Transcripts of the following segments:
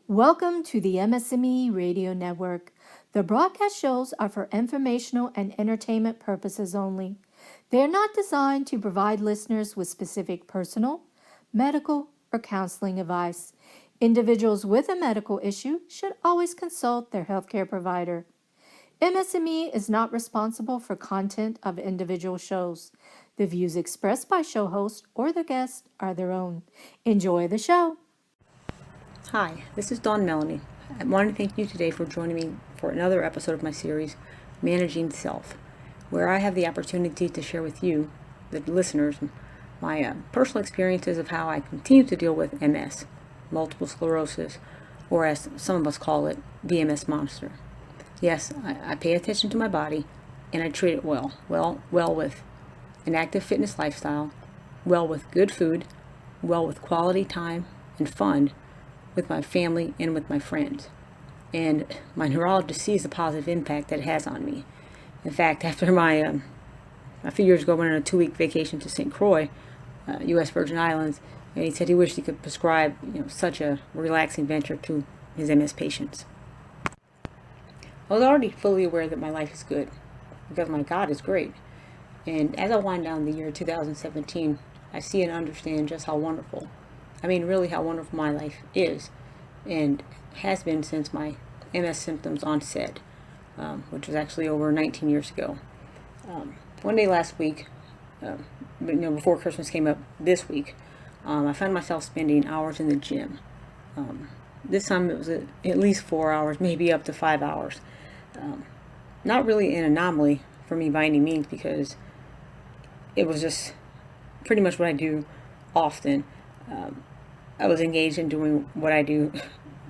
Welcome to the MS&Me Radio Network. The broadcast shows are for informational and entertainment purposes only. They are not designed to provide listeners with specific personal, medical, or counseling advice. Individuals with a medical issue should always consult their healthcare provider. MS&Me is not responsible for content of individual shows. The views expressed by show hosts or their guests are their own. Enjoy the show. Hi, this is Dawn Melanie. I want to thank you today for joining me for another episode of my series, Managing Self, where I have the opportunity to share with you, the listeners, my personal experiences of how I continue to deal with MS, multiple sclerosis, or as some of us call it, the MS monster. Yes, I pay attention to my body, and I treat it well with an active fitness lifestyle, well with good food, well with quality time and fun, with my family and with my friends. And my neurologist sees the positive impact that it has on me. In fact, after a few years ago, I went on a 2-week vacation to St. Croix, U.S. Virgin Islands, and he said he wished he could prescribe such a relaxing venture to his MS patients. I was already fully aware that my life is good, because my God is great. And as I wind down the year 2017, I see and understand just how wonderful, really how wonderful my life is and has been since my MS symptoms onset, which was actually over 19 years ago. One day last week, before Christmas came up this week, I found myself spending hours in the gym. This time it was at least 4 hours, maybe up to 5 hours. Not really an anomaly for me by any means, because it was just pretty much what I do often. I was engaged in doing what I do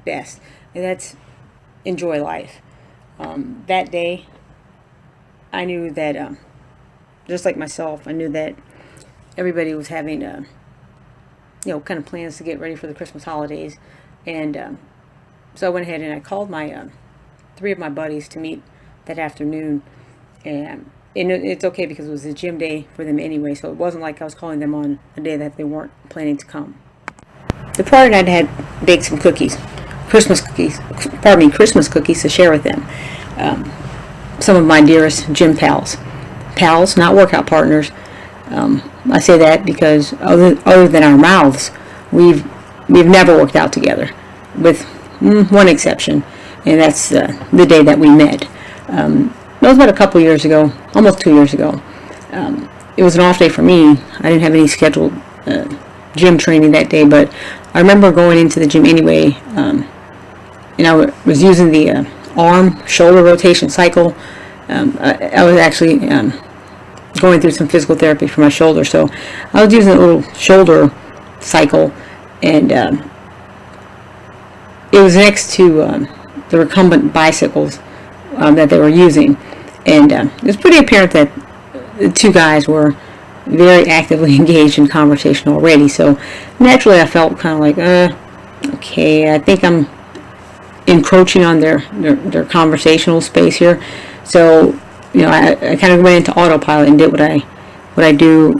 best, and that's enjoy life. That day, I knew that, just like myself, I knew that everybody was having, kind of plans to get ready for the Christmas holidays, and so I went ahead and I called my 3 of my buddies to meet that afternoon, and it's okay because it was a gym day for them anyway, so it wasn't like I was calling them on a day that they weren't planning to come. The prior night I had baked some Christmas cookies to share with them. Some of my dearest gym pals, not workout partners. I say that because other than our mouths, we've never worked out together, with one exception, and that's the day that we met. That was about a couple years ago, almost 2 years ago. It was an off day for me. I didn't have any scheduled gym training that day, but I remember going into the gym anyway, and I was using the arm-shoulder rotation cycle. I was actually going through some physical therapy for my shoulder, so I was using a little shoulder cycle, and it was next to the recumbent bicycles that they were using, and it was pretty apparent that the 2 guys were very actively engaged in conversation already, so naturally I felt kind of like, okay, I think I'm encroaching on their conversational space here. So, I kind of went into autopilot and did what I do,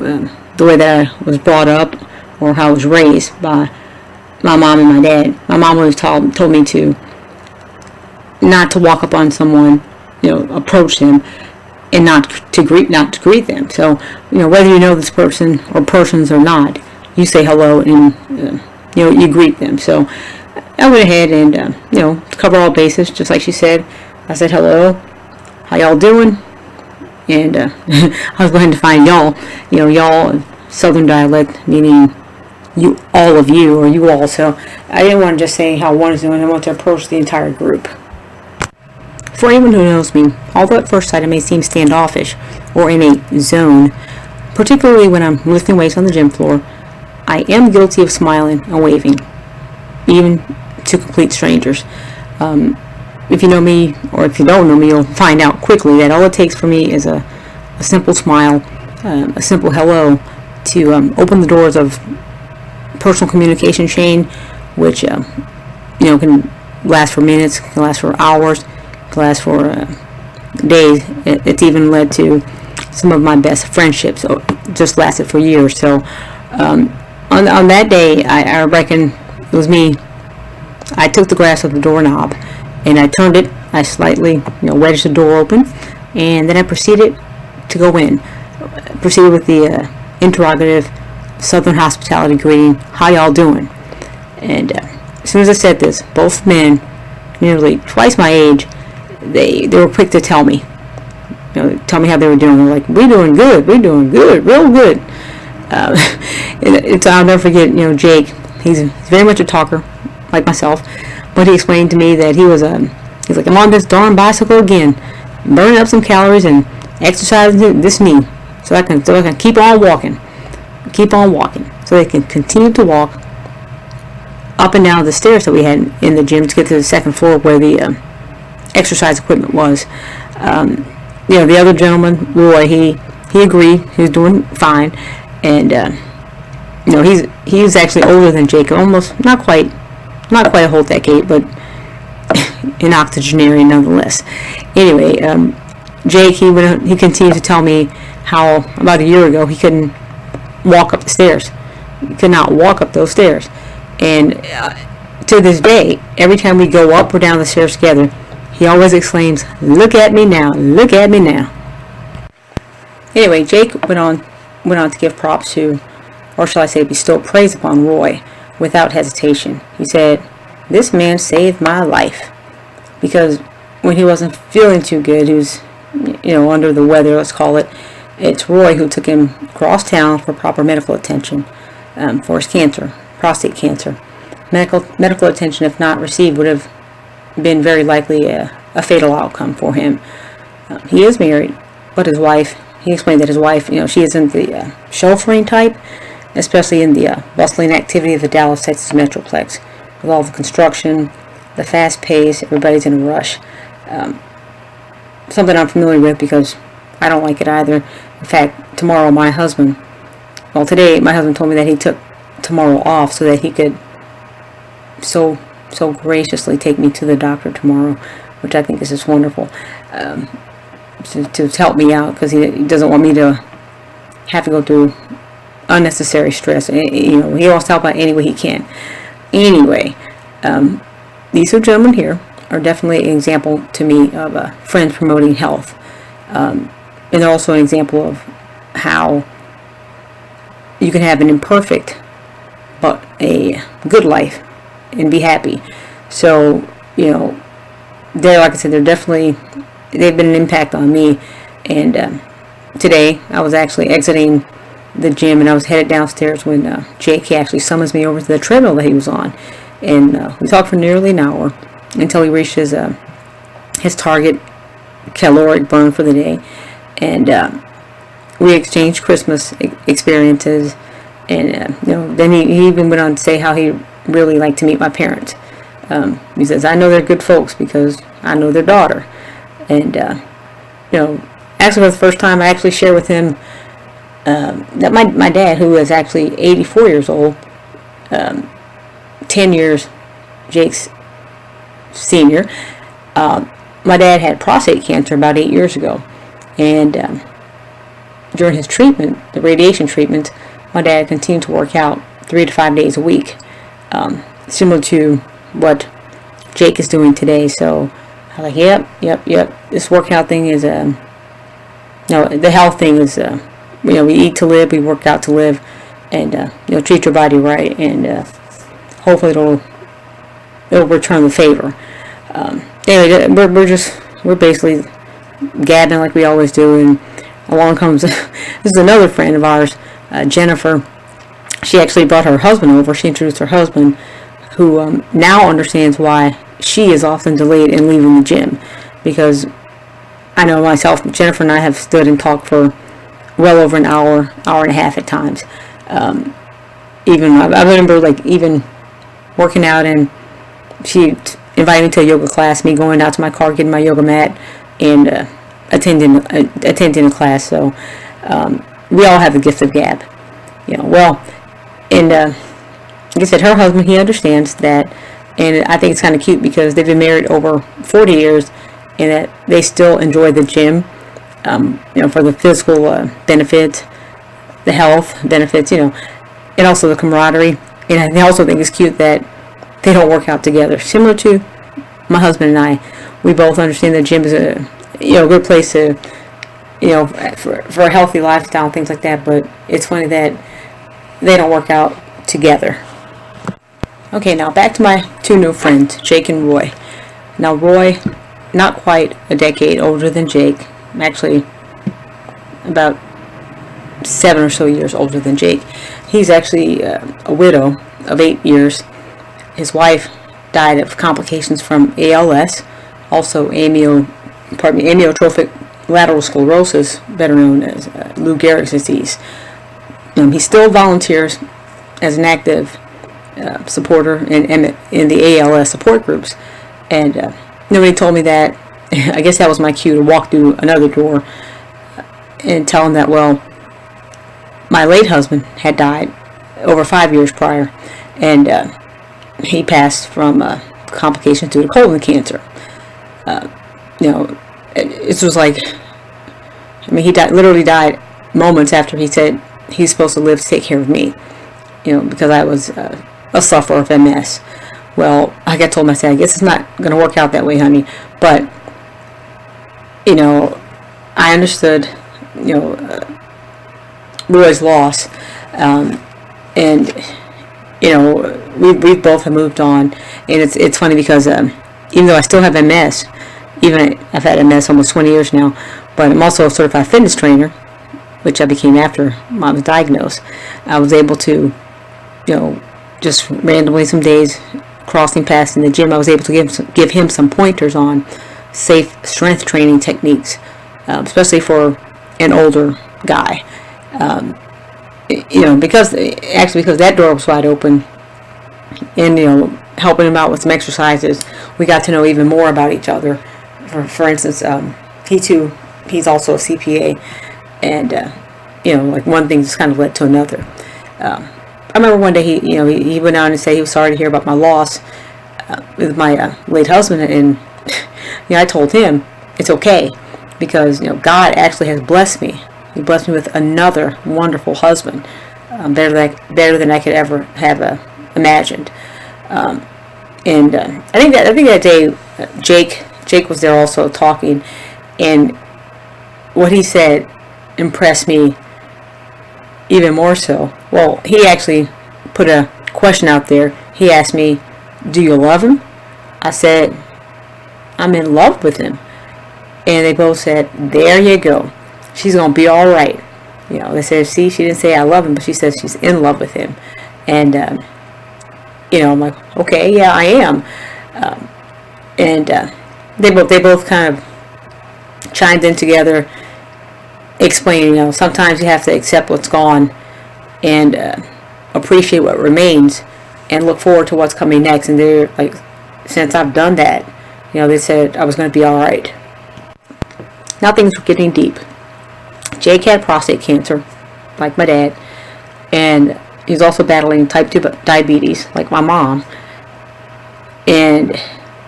the way that I was brought up, or how I was raised by my mom and my dad. My mom always told me to not to walk up on someone, approach them, and not to greet them. So, whether you know this person or persons or not, you say hello and you greet them. So I went ahead and to cover all bases, just like she said. I said hello, how y'all doing? And I was going to find y'all, y'all Southern dialect, meaning you, all of you, or you all. So I didn't want to just say how one is doing. I want to approach the entire group. For anyone who knows me, although at first sight I may seem standoffish or in a zone, particularly when I'm lifting weights on the gym floor, I am guilty of smiling and waving, even to complete strangers. If you know me, or if you don't know me, you'll find out quickly that all it takes for me is a simple smile, a simple hello, to open the doors of personal communication chain, which can last for minutes, can last for hours, can last for days. It's even led to some of my best friendships, just lasted for years. So on that day, I reckon it was me I took the grass off the doorknob and I turned it. I slightly, wedged the door open, and then I proceeded to go in. Proceeded with the interrogative Southern hospitality greeting, "How y'all doing?" And as soon as I said this, both men, nearly twice my age, they were quick to tell me, tell me how they were doing. They're like, we're doing good, real good. I'll never forget, Jake. He's very much a talker, like myself, but he explained to me that he's like, I'm on this darn bicycle again, burning up some calories and exercising this knee, so I can keep on walking, so they can continue to walk up and down the stairs that we had in the gym to get to the second floor where the exercise equipment was. The other gentleman, Roy, he agreed. He was doing fine, and he's actually older than Jake, almost not quite a whole decade, but an octogenarian nonetheless. Anyway, Jake, he continued to tell me how about a year ago he couldn't walk up the stairs. He could not walk up those stairs, and to this day, every time we go up or down the stairs together, he always exclaims, "Look at me now! Look at me now!" Anyway, Jake went on to give props to, or shall I say, bestow praise upon Roy without hesitation. He said, "This man saved my life," because when he wasn't feeling too good, he was, under the weather, let's call it. It's Roy who took him across town for proper medical attention for his cancer, prostate cancer. Medical attention, if not received, would have been very likely a fatal outcome for him. He is married, but his wife, he explained that his wife, she isn't the chauffeuring type, especially in the bustling activity of the Dallas, Texas Metroplex, with all the construction, the fast pace, everybody's in a rush. Something I'm familiar with because I don't like it either. In fact, today my husband told me that he took tomorrow off so that he could so graciously take me to the doctor tomorrow, which I think is just wonderful, to help me out, because he doesn't want me to have to go through unnecessary stress. He wants to help out any way he can. Anyway, these two gentlemen here are definitely an example to me of friends promoting health, and they're also an example of how you can have an imperfect but a good life and be happy. So, like I said, they've been an impact on me. And today I was actually exiting the gym and I was headed downstairs when Jake actually summons me over to the treadmill that he was on, and we talked for nearly an hour until he reached his target caloric burn for the day, and we exchanged Christmas experiences, and then he even went on to say how he really liked to meet my parents. He says, "I know they're good folks because I know their daughter," and actually for the first time I actually shared with him that my dad, who is actually 84 years old, 10 years Jake's senior, my dad had prostate cancer about 8 years ago, and during his treatment, the radiation treatment, my dad continued to work out 3 to 5 days a week, similar to what Jake is doing today. So I was like, yep. This workout thing is the health thing is we eat to live, we work out to live, and treat your body right, and hopefully it'll return the favor. Anyway, we're basically gabbing like we always do, and along comes this is another friend of ours, Jennifer. She actually brought her husband over. She introduced her husband, who now understands why she is often delayed in leaving the gym, because I know myself, Jennifer and I have stood and talked for well over an hour and a half at times. Even I remember even working out, and she invited me to a yoga class, me going out to my car, getting my yoga mat, and attending a class. So we all have the gift of gab, and like I said, her husband, he understands that, and I think it's kind of cute because they've been married over 40 years, and that they still enjoy the gym, for the physical benefits, the health benefits, and also the camaraderie. And I also think it's cute that they don't work out together. Similar to my husband and I, we both understand the gym is a good place to for a healthy lifestyle and things like that. But it's funny that they don't work out together. Okay, now back to my two new friends, Jake and Roy. Now Roy, not quite a decade older than Jake, actually about 7 or so years older than Jake. He's actually a widow of 8 years. His wife died of complications from ALS, also amyotrophic lateral sclerosis, better known as Lou Gehrig's disease. He still volunteers as an active supporter in the ALS support groups. And when he told me that, I guess that was my cue to walk through another door and tell him that, well, my late husband had died over 5 years prior, and he passed from complications due to colon cancer. It was like, he literally died moments after he said he's supposed to live to take care of me, because I was a sufferer of MS. Well, I told him, I said, I guess it's not going to work out that way, honey, but, I understood, Roy's loss, and we both have moved on, and it's funny because even though I still have MS, I've had MS almost 20 years now, but I'm also a certified fitness trainer, which I became after I was diagnosed. I was able to, just randomly some days crossing paths in the gym, I was able to give him some pointers on safe strength training techniques, especially for an older guy. Because that door was wide open, and helping him out with some exercises, we got to know even more about each other. For instance, he's also a CPA, and one thing just kind of led to another. I remember one day he went out and said he was sorry to hear about my loss with my late husband, and I told him it's okay because God actually has blessed me. He blessed me with another wonderful husband, better than I could ever have imagined. I think that day Jake was there also talking, and what he said impressed me even more so. Well, he actually put a question out there. He asked me, "Do you love him?" I said, "I'm in love with him." And they both said, "There you go. She's going to be all right." They said, "See, she didn't say I love him, but she says she's in love with him." And, I'm like, okay, yeah, I am. They both kind of chimed in together, explaining, sometimes you have to accept what's gone and appreciate what remains and look forward to what's coming next. And they're like, since I've done that, they said I was going to be all right. Now things were getting deep. Jake had prostate cancer, like my dad, and he's also battling type 2 diabetes, like my mom. And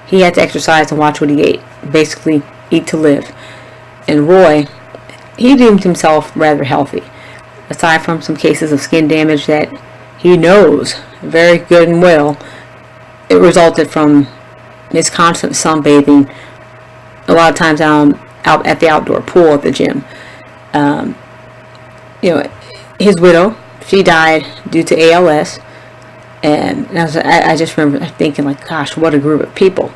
he had to exercise and watch what he ate, basically eat to live. And Roy, he deemed himself rather healthy, aside from some cases of skin damage that he knows very good and well. It resulted from his constant sunbathing, a lot of times out at the outdoor pool at the gym. His widow, she died due to ALS, and I just remember thinking, like, gosh, what a group of people,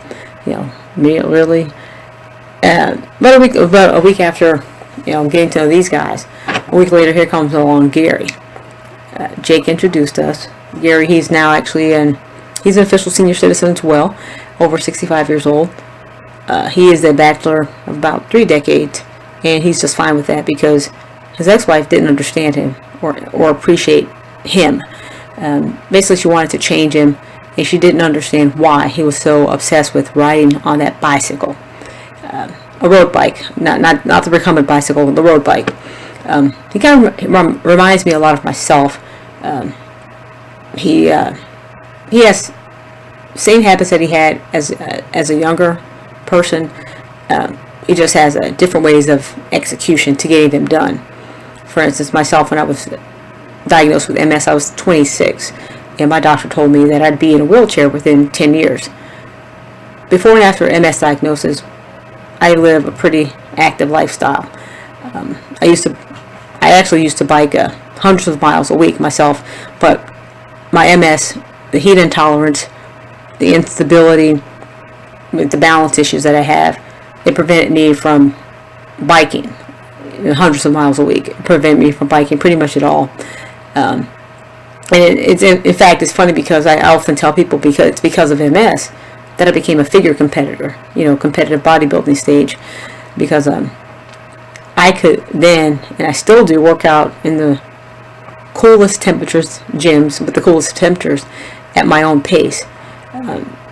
really. About a week after, getting to know these guys, a week later, here comes along Gary. Jake introduced us. Gary, he's now actually he's an official senior citizen as well, over 65 years old. He is a bachelor of about 3 decades, and he's just fine with that because his ex-wife didn't understand him or appreciate him. Basically, she wanted to change him, and she didn't understand why he was so obsessed with riding on that bicycle, a road bike, not the recumbent bicycle, the road bike. He kind of reminds me a lot of myself. He has same habits that he had as a younger person. He just has different ways of execution to getting them done. For instance, myself, when I was diagnosed with MS, I was 26. and my doctor told me that I'd be in a wheelchair within 10 years. Before and after MS diagnosis, I live a pretty active lifestyle. I actually used to bike hundreds of miles a week myself, but my MS, the heat intolerance, the instability, the balance issues that I have, it prevented me from biking hundreds of miles a week. It prevented me from biking pretty much at all. And in fact, it's funny because I often tell people because of MS that I became a figure competitor, competitive bodybuilding stage, because I could then, and I still do, work out in the coolest temperatures, gyms with the coolest temperatures at my own pace,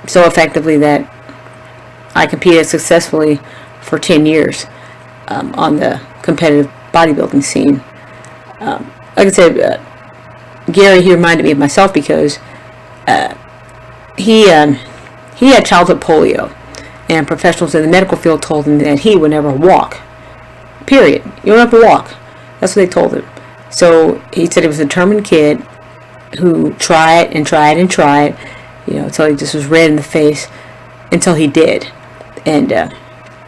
so effectively that I competed successfully for 10 years on the competitive bodybuilding scene. Like I said, Gary, he reminded me of myself because he had childhood polio, and professionals in the medical field told him that he would never walk. Period. You don't have to walk. That's what they told him. So he said he was a determined kid who tried and tried and tried, until he just was red in the face, until he did. And,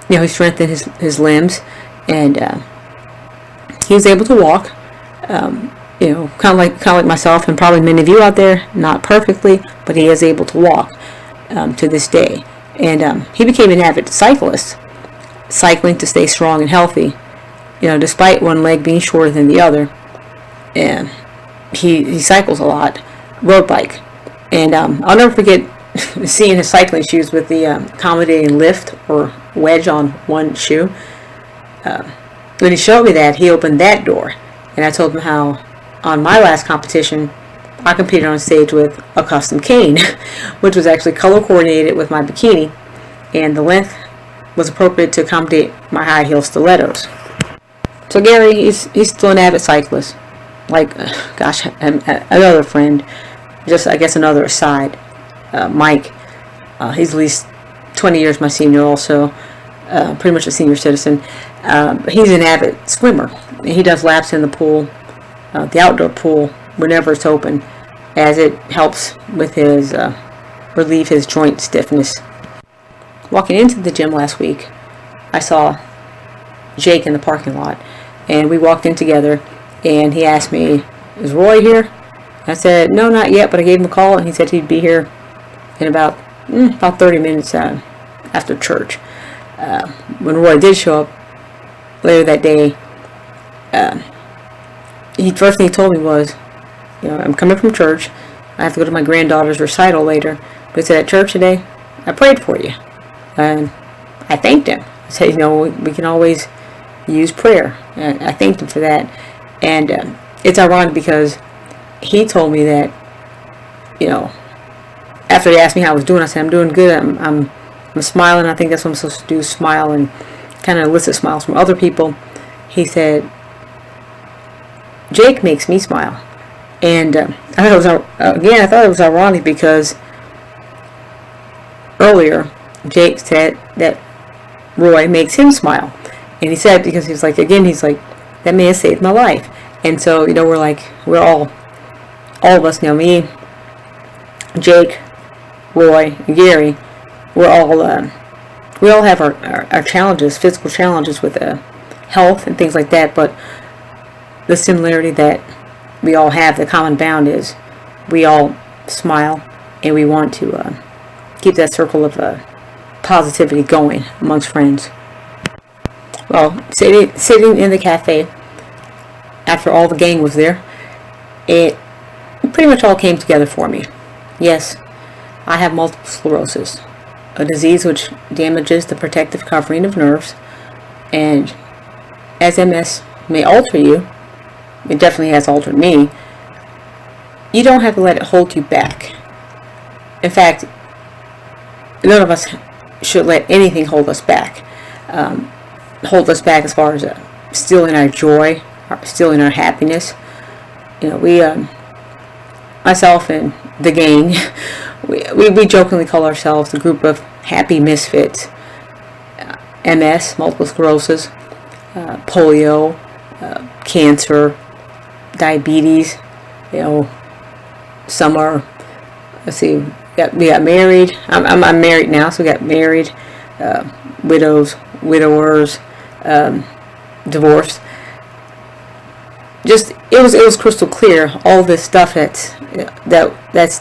he strengthened his limbs, and he was able to walk, kind of like myself and probably many of you out there, not perfectly, but he is able to walk to this day. And he became an avid cyclist, cycling to stay strong and healthy, despite one leg being shorter than the other. And he cycles a lot, road bike. And I'll never forget seeing his cycling shoes with the accommodating lift or wedge on one shoe. When he showed me that, he opened that door. And I told him how on my last competition, I competed on stage with a custom cane, which was actually color coordinated with my bikini, and the length was appropriate to accommodate my high heel stilettos. So Gary, he's still an avid cyclist. Another friend, just I guess another aside, Mike, he's at least 20 years my senior also, pretty much a senior citizen. He's an avid swimmer. He does laps in the pool, the outdoor pool, whenever it's open, as it helps with his relieve his joint stiffness. Walking into the gym last week, I saw Jake in the parking lot, and we walked in together, and he asked me, "Is Roy here?" I said, "No, not yet," but I gave him a call, and he said he'd be here in about 30 minutes after church. When Roy did show up later that day, first thing he told me was, "I'm coming from church. I have to go to my granddaughter's recital later. But he said, at church today, I prayed for you." And I thanked him. I said, we can always use prayer. And I thanked him for that. And it's ironic because he told me that, after he asked me how I was doing, I said, "I'm doing good. I'm smiling. I think that's what I'm supposed to do, smile and kind of elicit smiles from other people." He said, "Jake makes me smile." And I thought it was ironic because earlier Jake said that Roy makes him smile, and he said because he's like, that man saved my life. And so we're all of us, me, Jake, Roy, and Gary, we all have our challenges, physical challenges with health and things like that, but the similarity that we all have, the common bound, is we all smile, and we want to keep that circle of positivity going amongst friends. Well, sitting in the cafe after all the gang was there, it pretty much all came together for me. Yes, I have multiple sclerosis, a disease which damages the protective covering of nerves, and as MS may alter you, it definitely has altered me, you don't have to let it hold you back. In fact, none of us should let anything hold us back. Hold us back as far as stealing our joy, stealing our happiness. Myself and the gang, we jokingly call ourselves the group of happy misfits. MS, multiple sclerosis, polio, cancer, diabetes, Some are, let's see, we got married. I'm married now, so we got married, widows, widowers, divorced. Just it was crystal clear. All this stuff that's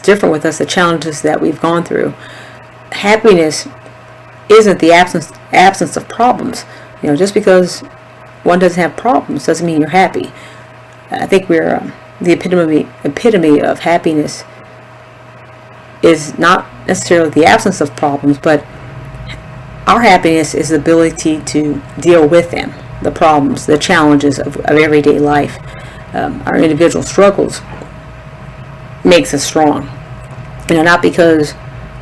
different with us, the challenges that we've gone through. Happiness isn't the absence of problems. Just because one doesn't have problems doesn't mean you're happy. I think we're the epitome of happiness is not necessarily the absence of problems, but our happiness is the ability to deal with them, the problems, the challenges of everyday life. Our individual struggles makes us strong. Not because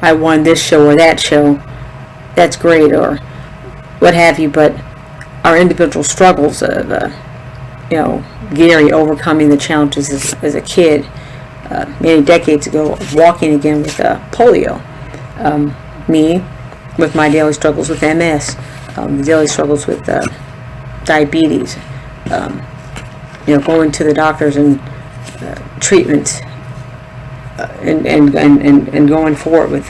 I won this show or that show, that's great, or what have you, but our individual struggles of, Gary overcoming the challenges as a kid many decades ago, walking again with polio. Me with my daily struggles with MS, the daily struggles with diabetes, going to the doctors and treatments, and going forward with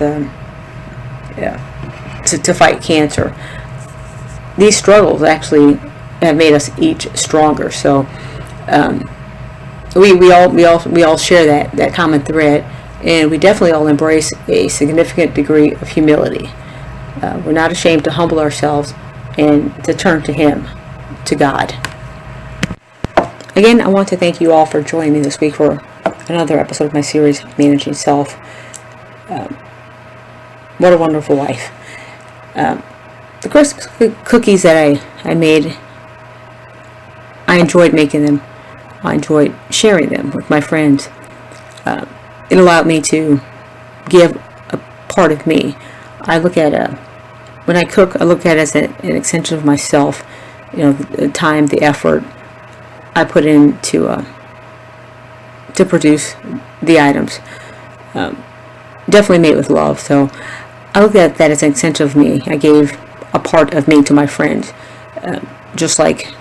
to fight cancer. These struggles actually have made us each stronger. So we all share that common thread, and we definitely all embrace a significant degree of humility. We're not ashamed to humble ourselves and to turn to Him, to God. Again, I want to thank you all for joining me this week for another episode of my series, Managing Self. What a wonderful life. The Christmas cookies that I made, I enjoyed making them. I enjoyed sharing them with my friends. It allowed me to give a part of me. I look at when I cook, I look at it as an extension of myself. The time, the effort I put in to produce the items. Definitely made with love. So I look at that as an extension of me. I gave a part of me to my friends. Just like,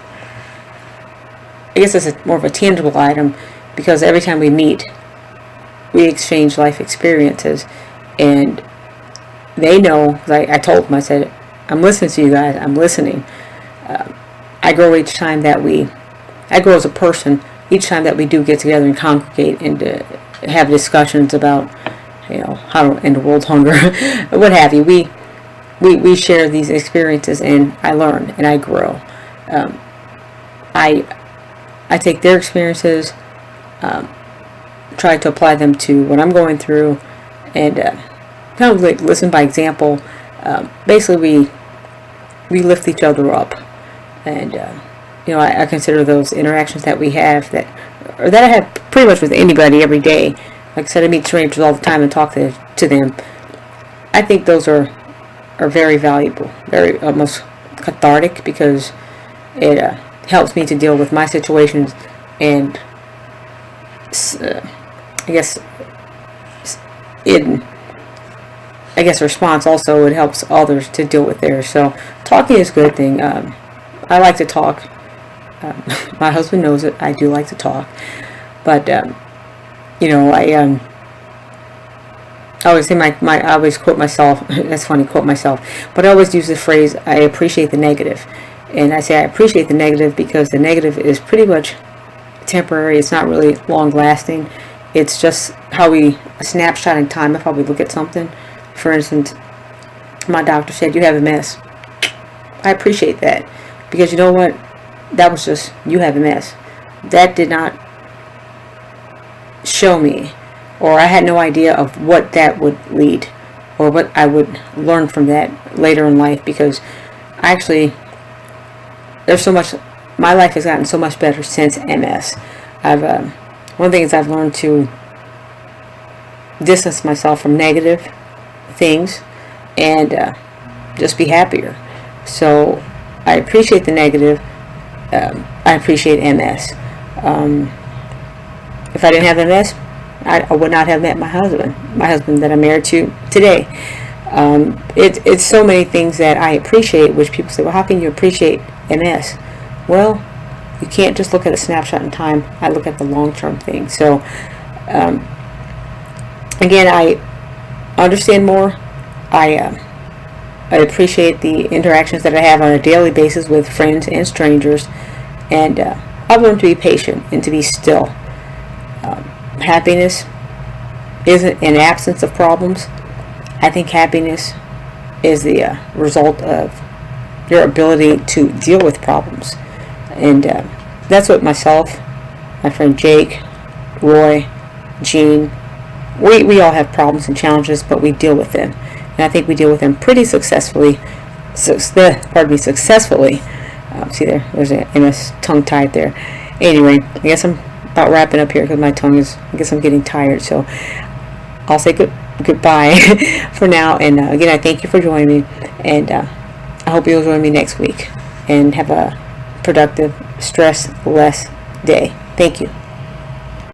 I guess it's more of a tangible item, because every time we meet, we exchange life experiences, and they know, I told them, I said, I'm listening to you guys, I'm listening. I grow each time that I grow as a person each time that we do get together and congregate and have discussions about, how to end world hunger, what have you. We share these experiences, and I learn and I grow. I take their experiences, try to apply them to what I'm going through, and kind of like listen by example. Basically, we lift each other up, and I consider those interactions that we have that I have pretty much with anybody every day. Like I said, I meet strangers all the time and talk to them. I think those are very valuable, very almost cathartic, because it helps me to deal with my situations, and response also, it helps others to deal with theirs. So talking is a good thing. I like to talk. My husband knows it. I do like to talk, but I always say I always quote myself. That's funny, quote myself. But I always use the phrase, I appreciate the negative. And I say I appreciate the negative because the negative is pretty much temporary. It's not really long lasting. It's just a snapshot in time of how we look at something. For instance, my doctor said, you have MS. I appreciate that. Because you know what? That was just, you have MS. That did not show me, or I had no idea of what that would lead, or what I would learn from that later in life, because there's so much, my life has gotten so much better since MS. One of the things I've learned to distance myself from negative things and just be happier. So I appreciate the negative. I appreciate MS. If I didn't have MS, I would not have met my husband that I'm married to today. It's so many things that I appreciate, which people say, well, how can you appreciate MS? Well, you can't just look at a snapshot in time. I look at the long-term thing. So Again, I understand more. I appreciate the interactions that I have on a daily basis with friends and strangers, and I've learned to be patient and to be still. Happiness isn't an absence of problems. I think happiness is the result of your ability to deal with problems, and that's what myself, my friend Jake, Roy, Gene, we all have problems and challenges, but we deal with them. And I think we deal with them pretty successfully. Successfully. See there's an MS tongue tied there. Anyway, I guess I'm about wrapping up here because my tongue is, I guess I'm getting tired. So I'll say goodbye for now. And again, I thank you for joining me. And I hope you'll join me next week. And have a productive, stress-less day. Thank you.